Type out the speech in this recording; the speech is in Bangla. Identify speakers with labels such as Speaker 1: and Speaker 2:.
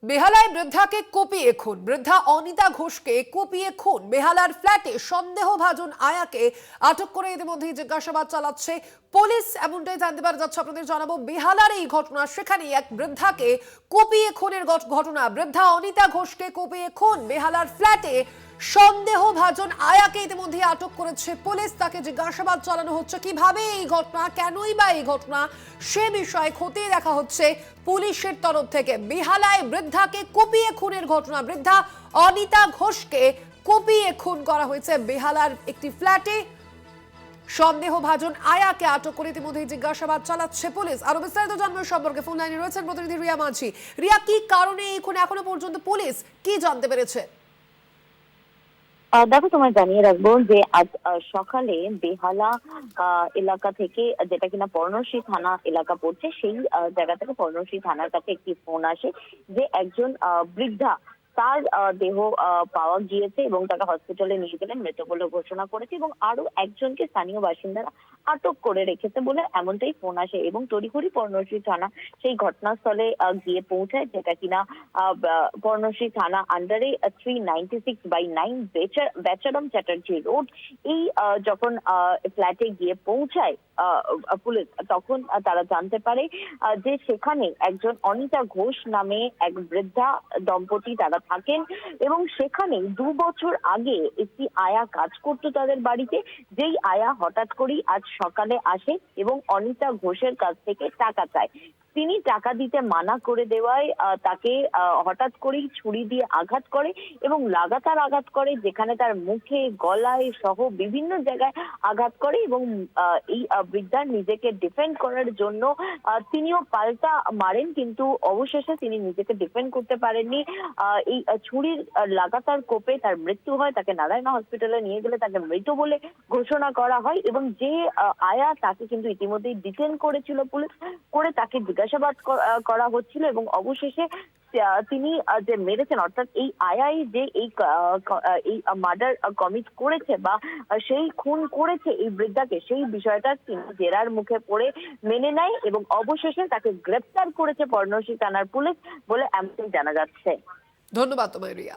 Speaker 1: বেহালায় বৃদ্ধাকে কুপিয়ে খুন, বৃদ্ধা অনিতা ঘোষকে কুপিয়ে খুন। বেহালার ফ্ল্যাটে সন্দেহভাজন আয়াকে আটক করে ইতিমধ্যেই জিজ্ঞাসাবাদ চালাচ্ছে পুলিশ, এমনটাই জানতে পারা যাচ্ছে। আপনাদের জানাবো বেহালার এই ঘটনা, সেখানে এক বৃদ্ধাকে কুপিয়ে খুনের ঘটনা। বৃদ্ধা অনিতা ঘোষকে কুপিয়ে খুন, বেহালার ফ্ল্যাটে সন্দেহভাজন আয়াকে ইতিমধ্যে আটক করেছে পুলিশ। তাকে জিজ্ঞাসাবাদ চালানো হচ্ছে, কিভাবে এই ঘটনা, কেনই বা এই ঘটনা, সে বিষয়ে খতিয়ে দেখা হচ্ছে পুলিশের তরফ থেকে। বেহালায় বৃদ্ধাকে কুপিয়ে খুনের ঘটনা, বৃদ্ধা অনিতা ঘোষকে কুপিয়ে খুন করা হয়েছে বেহালার একটি ফ্ল্যাটে। সন্দেহভাজন আয়াকে আটক করে ইতিমধ্যে জিজ্ঞাসাবাদ চালাচ্ছে পুলিশ। আরো বিস্তারিত জানবার সম্পর্কে ফোন লাইনে রয়েছেন প্রতিনিধি রিয়া মাঝি। রিয়া, কি কারণে এই খুন এখনো পর্যন্ত পুলিশ কি জানতে পেরেছে?
Speaker 2: দেখো, তোমায় জানিয়ে রাখবো যে আজ সকালে বেহালা এলাকা থেকে, যেটা কিনা পর্ণশ্রী থানা এলাকা পড়ছে, সেই জায়গা থেকে পর্ণশ্রী থানার কাছে একটি ফোন আসে যে একজন বৃদ্ধা, তার দেহ পাওয়া গিয়েছে এবং তাকে হসপিটালে নিয়ে গেলে মৃত বলে ঘোষণা করেছে এবং আরো একজনকে স্থানীয় বাসিন্দারা আটক করে রেখেছে বলে এমনটাই ফোন আসে। এবং তড়িঘড়ি পর্ণশ্রী থানা সেই ঘটনাস্থলে গিয়ে পৌঁছায়, যেটা কিনা পর্ণশ্রী থানা আন্ডারে 396/9 বেচারাম চ্যাটার্জি রোড। এই যখন ফ্ল্যাটে গিয়ে পৌঁছায় পুলিশ, তখন তারা জানতে পারে যে সেখানে একজন অনিতা ঘোষ নামে এক বৃদ্ধা দম্পতি তারা থাকেন এবং সেখানে 2 বছর আগে একটি আয়া কাজ করতো তাদের বাড়িতে, যেই আয়া হঠাৎ করেই আজ সকালে আসে এবং অনিতা ঘোষের কাছ থেকে টাকা চায়। তিনি টাকা দিতে মানা করে দেওয়ায় তাকে হঠাৎ করেই ছুরি দিয়ে আঘাত করে এবং লাগাতার আঘাত করে, যেখানে তার মুখে, গলায় সহ বিভিন্ন জায়গায় আঘাত করে এবং এই বৃদ্ধা নিজেকে ডিফেন্ড করার জন্য তিনিও পাল্টা মারেন, কিন্তু অবশেষে তিনি নিজেকে ডিফেন্ড করতে পারেননি। এই ছুরির লাগাতার কোপে তার মৃত্যু হয়। তাকে নারায়ণা হসপিটালে নিয়ে গেলে তাকে মৃত বলে ঘোষণা করা হয় এবং যে আয়া, তাকে কিন্তু ইতিমধ্যেই ডিটেন করেছিল পুলিশ, করে তাকে জিজ্ঞাসাবাদ করা হচ্ছিল এবং অবশেষে তিনি যে মেরেছেন, অর্থাৎ এই আয়াই যে এই মার্ডার কমিট করেছে বা সেই খুন করেছে এই বৃদ্ধাকে, সেই বিষয়টা তিনি জেরার মুখে পড়ে মেনে নেয় এবং অবশেষে তাকে গ্রেপ্তার করেছে পর্ণশ্রী থানার পুলিশ বলে এমনটাই জানা যাচ্ছে।
Speaker 1: ধন্যবাদ তোমায় রিয়া।